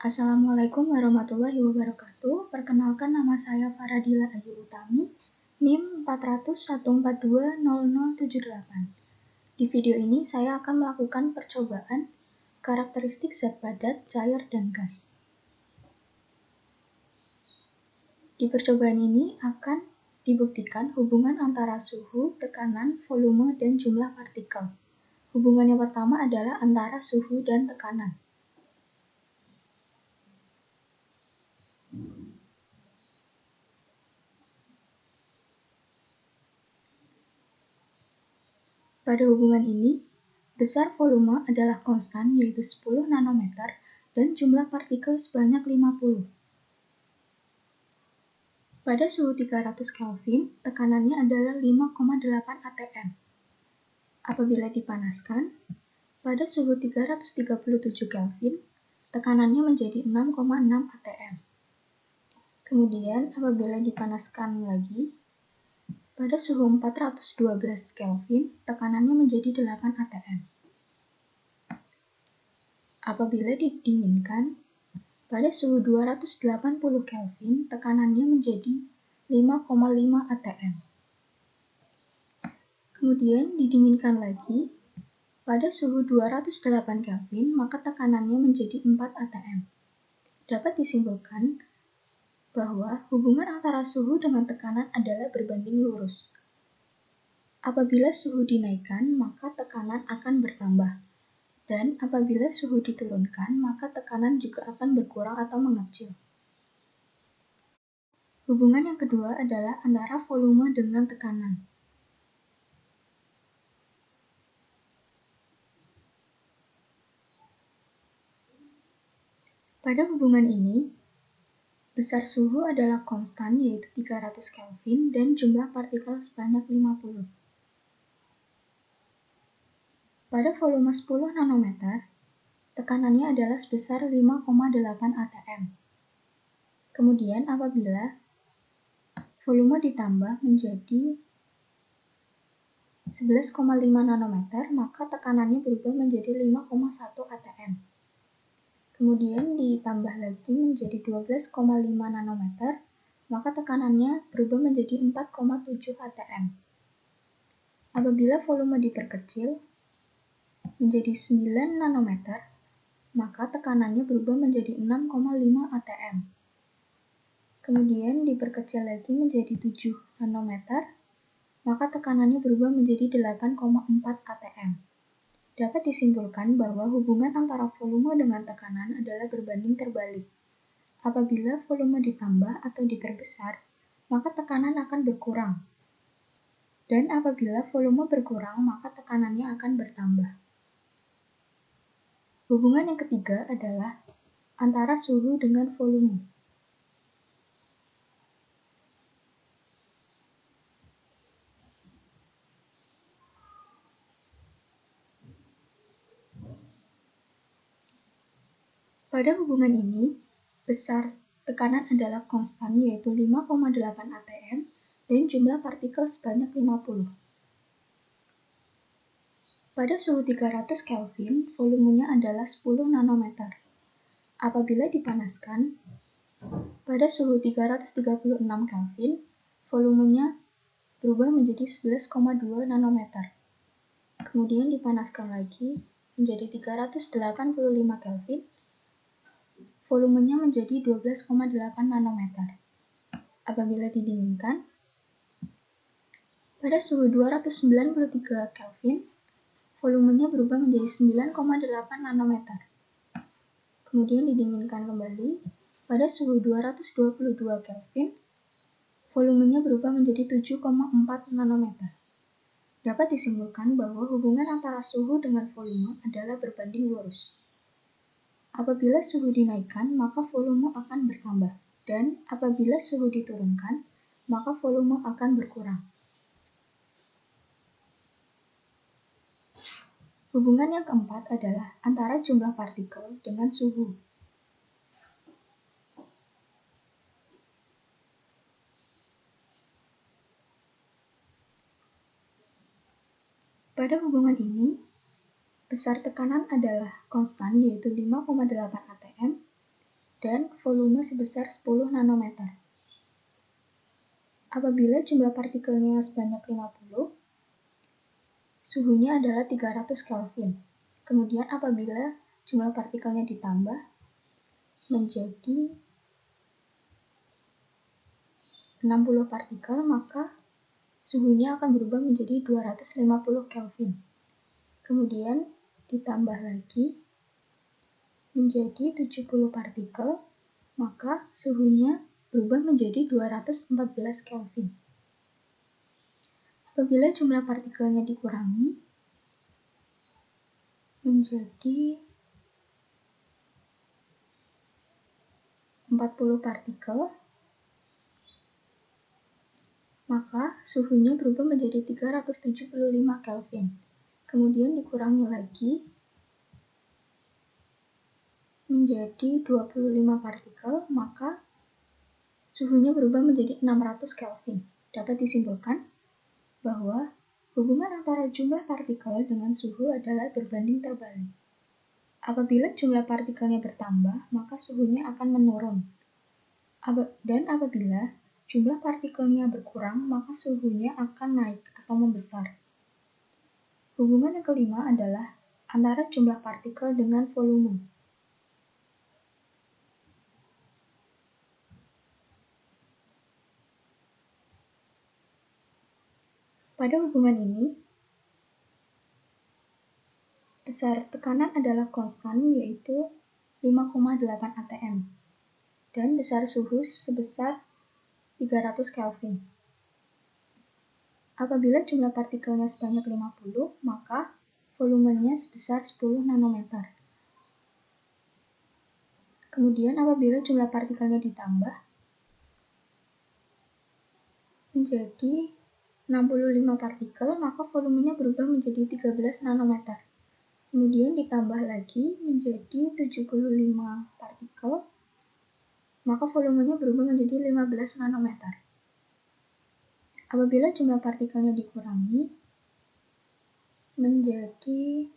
Assalamualaikum warahmatullahi wabarakatuh. Perkenalkan, nama saya Faradila Ayu Utami, NIM 40014200078. Di video ini saya akan melakukan percobaan karakteristik zat padat, cair, dan gas. Di percobaan ini akan dibuktikan hubungan antara suhu, tekanan, volume, dan jumlah partikel. Hubungan yang pertama adalah antara suhu dan tekanan. Pada hubungan ini, besar volume adalah konstan yaitu 10 nanometer dan jumlah partikel sebanyak 50. Pada suhu 300 Kelvin, tekanannya adalah 5,8 atm. Apabila dipanaskan, pada suhu 337 Kelvin, tekanannya menjadi 6,6 atm. Kemudian, apabila dipanaskan lagi, pada suhu 412 Kelvin, tekanannya menjadi 8 atm. Apabila didinginkan, pada suhu 280 Kelvin, tekanannya menjadi 5,5 atm. Kemudian didinginkan lagi, pada suhu 208 Kelvin, maka tekanannya menjadi 4 atm. Dapat disimpulkan bahwa hubungan antara suhu dengan tekanan adalah berbanding lurus. Apabila suhu dinaikkan, maka tekanan akan bertambah. Dan apabila suhu diturunkan, maka tekanan juga akan berkurang atau mengecil. Hubungan yang kedua adalah antara volume dengan tekanan. Pada hubungan ini, besar suhu adalah konstan yaitu 300 Kelvin dan jumlah partikel sebanyak 50. Pada volume 10 nanometer, tekanannya adalah sebesar 5,8 atm. Kemudian apabila volume ditambah menjadi 11,5 nanometer, maka tekanannya berubah menjadi 5,1 atm. Kemudian ditambah lagi menjadi 12,5 nanometer, maka tekanannya berubah menjadi 4,7 atm. Apabila volume diperkecil menjadi 9 nanometer, maka tekanannya berubah menjadi 6,5 atm. Kemudian diperkecil lagi menjadi 7 nanometer, maka tekanannya berubah menjadi 8,4 atm. Dapat disimpulkan bahwa hubungan antara volume dengan tekanan adalah berbanding terbalik. Apabila volume ditambah atau diperbesar, maka tekanan akan berkurang. Dan apabila volume berkurang, maka tekanannya akan bertambah. Hubungan yang ketiga adalah antara suhu dengan volume. Pada hubungan ini, besar tekanan adalah konstan yaitu 5,8 atm dan jumlah partikel sebanyak 50. Pada suhu 300 Kelvin, volumenya adalah 10 nanometer. Apabila dipanaskan, pada suhu 336 Kelvin, volumenya berubah menjadi 11,2 nanometer. Kemudian dipanaskan lagi menjadi 385 Kelvin, volumenya menjadi 12,8 nanometer. Apabila didinginkan, pada suhu 293 Kelvin, volumenya berubah menjadi 9,8 nanometer. Kemudian didinginkan kembali, pada suhu 222 Kelvin, volumenya berubah menjadi 7,4 nanometer. Dapat disimpulkan bahwa hubungan antara suhu dengan volume adalah berbanding lurus. Apabila suhu dinaikkan, maka volume akan bertambah, dan apabila suhu diturunkan, maka volume akan berkurang. Hubungan yang keempat adalah antara jumlah partikel dengan suhu. Pada hubungan ini, besar tekanan adalah konstan yaitu 5,8 atm dan volume sebesar 10 nanometer. Apabila jumlah partikelnya sebanyak 50, suhunya adalah 300 Kelvin. Kemudian apabila jumlah partikelnya ditambah menjadi 60 partikel, maka suhunya akan berubah menjadi 250 Kelvin. Kemudian ditambah lagi menjadi 70 partikel, maka suhunya berubah menjadi 214 Kelvin. Apabila jumlah partikelnya dikurangi menjadi 40 partikel, maka suhunya berubah menjadi 375 Kelvin. Kemudian dikurangi lagi menjadi 25 partikel, maka suhunya berubah menjadi 600 Kelvin. Dapat disimpulkan bahwa hubungan antara jumlah partikel dengan suhu adalah berbanding terbalik. Apabila jumlah partikelnya bertambah, maka suhunya akan menurun. Dan apabila jumlah partikelnya berkurang, maka suhunya akan naik atau membesar. Hubungan yang kelima adalah antara jumlah partikel dengan volume. Pada hubungan ini, besar tekanan adalah konstan, yaitu 5,8 atm, dan besar suhu sebesar 300 Kelvin. Apabila jumlah partikelnya sebanyak 50, maka volumenya sebesar 10 nanometer. Kemudian apabila jumlah partikelnya ditambah menjadi 65 partikel, maka volumenya berubah menjadi 13 nanometer. Kemudian ditambah lagi menjadi 75 partikel, maka volumenya berubah menjadi 15 nanometer. Apabila jumlah partikelnya dikurangi menjadi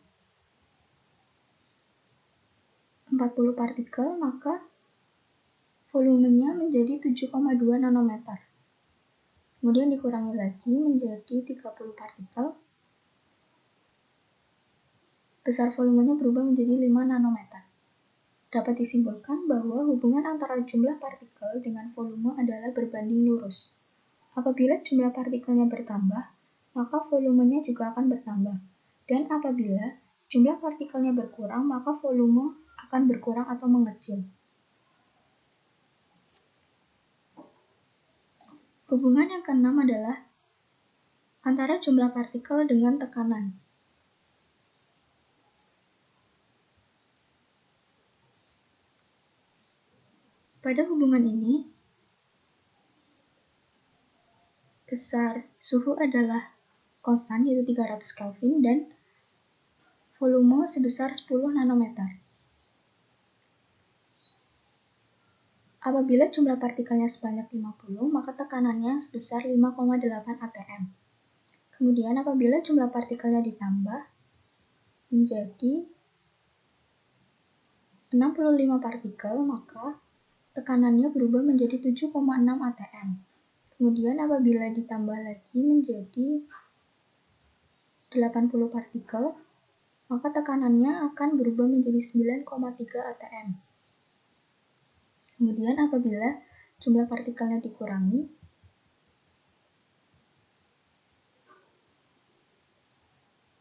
40 partikel, maka volumenya menjadi 7,2 nanometer. Kemudian dikurangi lagi menjadi 30 partikel, besar volumenya berubah menjadi 5 nanometer. Dapat disimpulkan bahwa hubungan antara jumlah partikel dengan volume adalah berbanding lurus. Apabila jumlah partikelnya bertambah, maka volumenya juga akan bertambah. Dan apabila jumlah partikelnya berkurang, maka volume akan berkurang atau mengecil. Hubungan yang keenam adalah antara jumlah partikel dengan tekanan. Pada hubungan ini, besar suhu adalah konstan, yaitu 300 Kelvin, dan volume sebesar 10 nanometer. Apabila jumlah partikelnya sebanyak 50, maka tekanannya sebesar 5,8 atm. Kemudian apabila jumlah partikelnya ditambah menjadi 65 partikel, maka tekanannya berubah menjadi 7,6 atm. Kemudian apabila ditambah lagi menjadi 80 partikel, maka tekanannya akan berubah menjadi 9,3 atm. Kemudian apabila jumlah partikelnya dikurangi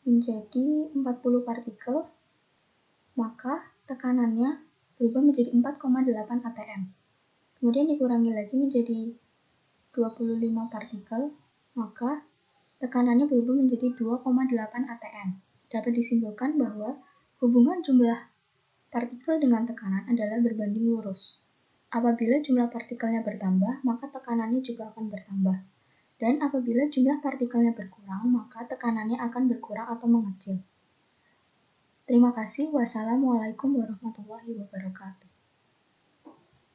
menjadi 40 partikel, maka tekanannya berubah menjadi 4,8 atm. Kemudian dikurangi lagi menjadi 25 partikel, maka tekanannya berubah menjadi 2,8 atm. Dapat disimpulkan bahwa hubungan jumlah partikel dengan tekanan adalah berbanding lurus. Apabila jumlah partikelnya bertambah, maka tekanannya juga akan bertambah. Dan apabila jumlah partikelnya berkurang, maka tekanannya akan berkurang atau mengecil. Terima kasih. Wassalamualaikum warahmatullahi wabarakatuh.